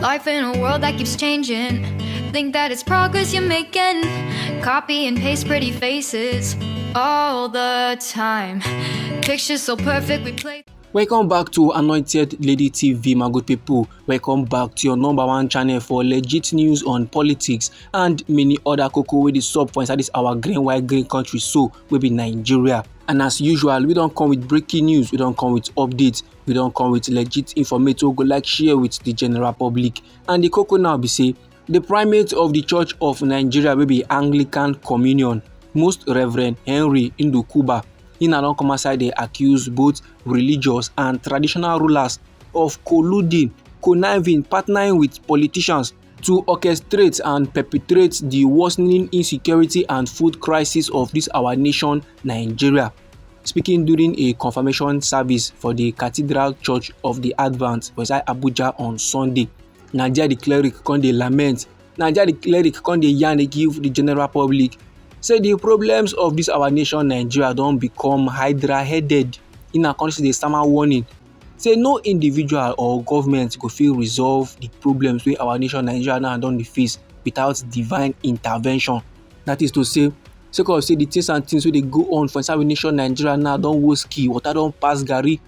Life in a world that keeps changing. Think that it's progress you're making. Copy and paste pretty faces all the time. Pictures so perfect we play. Welcome back to Anointed Lady TV, my good people. Welcome back to your #1 channel for legit news on politics and many other cocoa with the sub for inside this our white green country, so we be Nigeria. And as usual, we don't come with breaking news, we don't come with updates, we don't come with legit information. Go like share with the general public. And the cocoa now be say the primate of the Church of Nigeria will be Anglican Communion, Most Reverend Henry Ndukuba. In don come aside, they accuse both religious and traditional rulers of colluding, conniving, partnering with politicians to orchestrate and perpetrate the worsening insecurity and food crisis of this our nation, Nigeria. Speaking during a confirmation service for the Cathedral Church of the Advent inside Abuja on Sunday, Nigeria the cleric con dey lament, Nigeria the cleric con dey yarn dey give the general public. Say the problems of this our nation Nigeria don become hydra-headed. In a country dey stammer warning. Say no individual or government go fit resolve the problems wey our nation Nigeria now don dey face without divine intervention. That is to say, sake of say the things and things wey dey go on for inside our nation Nigeria now don woski, water don pass garri.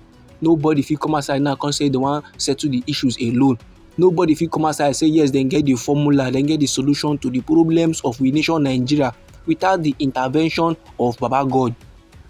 Nobody fit come outside now come say they wan settle the issues alone. Nobody fit come outside say yes, dem get the formula, dem get the solution to the problems of we nation Nigeria without the intervention of Baba God.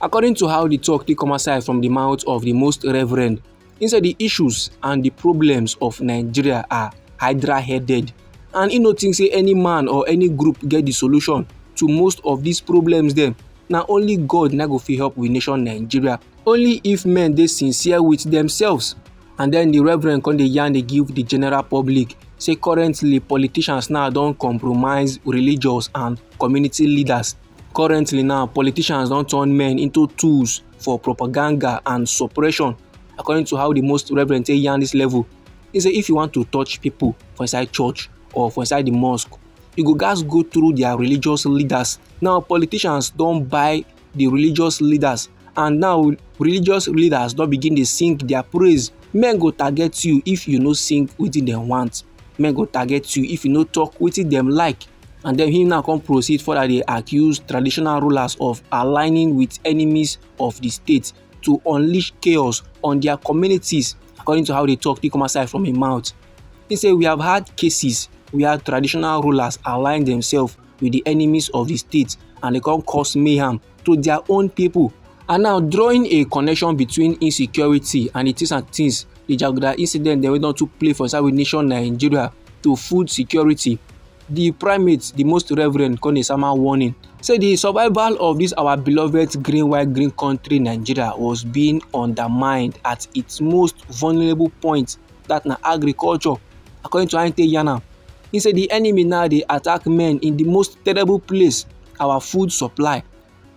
According to how the talk take come aside from the mouth of the Most Reverend, he said the issues and the problems of Nigeria are hydra-headed, and he no think say any man or any group get the solution to most of these problems dem. Na only God na go fit help we nation Nigeria. Only if men dey sincere with themselves. And then the Reverend come dey yarn dey give the general public say currently politicians now don compromise religious and community leaders. Currently now politicians don turn men into tools for propaganda and suppression. According to how the Most Reverend say yarn this level, he say if you want to touch people for inside church or for inside the mosque, you go gats go through their religious leaders. Now politicians don buy the religious leaders, and now religious leaders don begin dey sing their praise. Men go target you if you no sing wetin dem want. Men go target you if you no talk wetin dem like. And then him now come proceed further dey accuse traditional rulers of aligning with enemies of the state to unleash chaos on their communities. According to how they talk, they come aside from him mouth. He say we have had cases where traditional rulers align themselves with the enemies of the state and they come cause mayhem to their own people. And now drawing a connection between insecurity and the things and things, the Jaguda incident they went on to play for inside with nation Nigeria to food security, the primate, the Most Reverend, come dey sama warning. Say the survival of this our beloved white green country Nigeria was being undermined at its most vulnerable point, that na agriculture. According to Ante Yana, he said the enemy now dey attack men in the most terrible place, our food supply.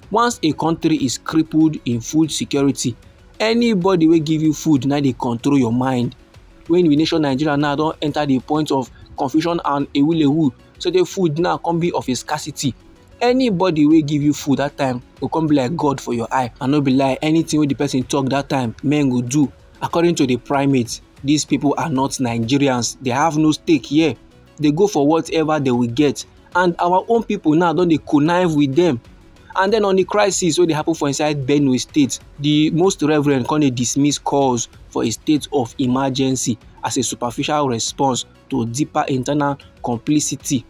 Once a country is crippled in food security, anybody wey give you food now dey control your mind. When we nation Nigeria now don enter the point of confusion and ewulewu, so the food now come be of a scarcity. Anybody wey give you food that time go come be like God for your eye, and no be lie, anything wey the person talk that time men go do. According to the primates, these people are not Nigerians. They have no stake here. They go for whatever they will get, and our own people now don dey connive with them. And then on the crisis wey dey happen for inside Benue State, the Most Reverend come dey dismiss calls for a state of emergency as a superficial response to deeper internal complicity.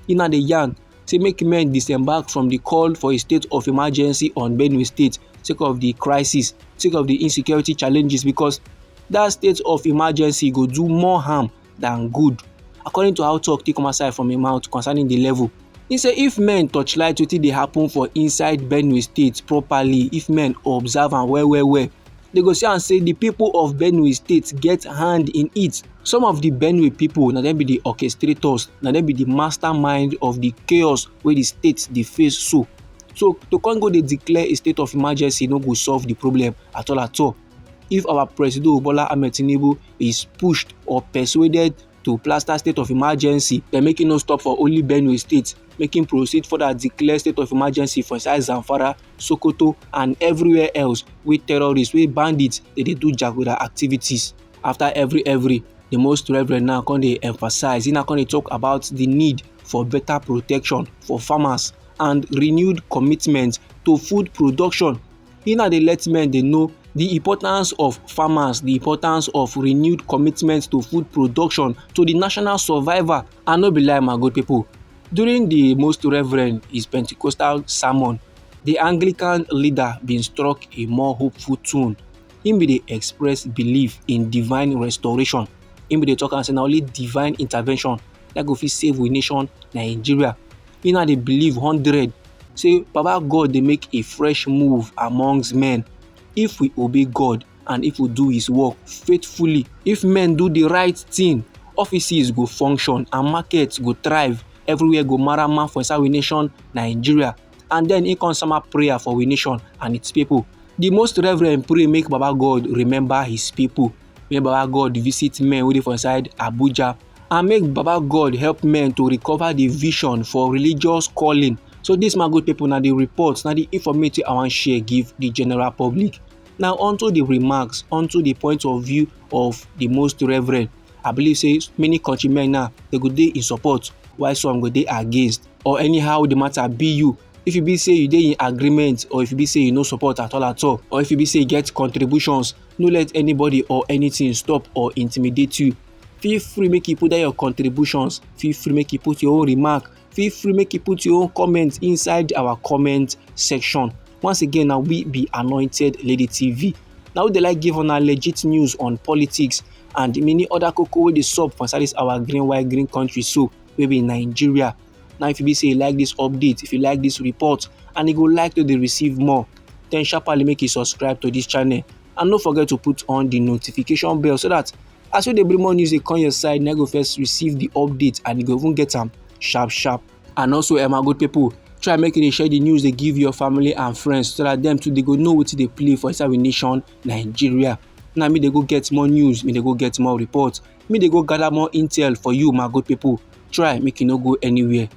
Ina dey yarn say make men disembark from the call for a state of emergency on Benue State sake of the crisis, sake of the insecurity challenges, because that state of emergency go do more harm than good. According to how talk take come aside from him mouth concerning the level, he say if men touchlight wetin dey happen for inside Benue State properly, if men observe am well, they go see and say the people of Benue State get hand in it. Some of the Benue people, na dem be the orchestrators, na dem be the mastermind of the chaos wey the state dey face so. So to come go dey declare a state of emergency no go solve the problem at all. If our President Bola Ahmed Tinubu is pushed or persuaded to plaster state of emergency, then make it no stop for only Benue State, make him proceed further declare state of emergency for inside Zamfara, Sokoto and everywhere else with terrorists, with bandits, they do Jaguda activities. After every the most reverend now come dey emphasize, he now come dey talk about the need for better protection for farmers and renewed commitment to food production. He now dey let men dey know the importance of farmers, the importance of renewed commitment to food production to the national survival. And no be lie, my good people, during the most reverend his Pentecostal sermon, the Anglican leader bin struck a more hopeful tone. Him bin dey express belief in divine restoration. Him bin dey talk am say na only divine intervention that go fit save we nation Nigeria. He now dey believe 100 say Baba God dey make a fresh move amongst men if we obey God and if we do his work faithfully. If men do the right thing, offices go function and markets go thrive. Everywhere go marama for inside we nation Nigeria. And then he come sama prayer for we nation and its people. The most reverend pray make Baba God remember his people. Make Baba God visit men wey dey for inside Abuja, and make Baba God help men to recover the vision for religious calling. So this, my good people, na the reports, na the information I wan share give the general public. Now onto the remarks, onto the point of view of the most reverend. I believe say many countrymen now they go dey in support while some go dey against, or anyhow the matter be you. If you be say you dey in agreement, or if you be say you no support at all, or if you be say you get contributions, no let anybody or anything stop or intimidate you. Feel free make you put down your contributions. Feel free make you put your own remark. Feel free make you put your own comment inside our comment section. Once again, now we be Anointed Lady TV. Now we dey like give una legit news on politics and many other koko wey dey sup for inside this our green country, so we be Nigeria. Now if you be say you like this update, if you like this report and you go like to dey receive more, then sharply make you subscribe to this channel and don't forget to put on the notification bell so that as we dey bring more news dey come your side, na go first receive the update and you go even get am sharp. And also, my good people, try make you dey share the news dey give your family and friends so that them too they go know wetin dey play for inside we nation Nigeria. Now me dey go get more news, me dey go get more reports, me dey go gather more intel for you, my good people. Try make you no go anywhere.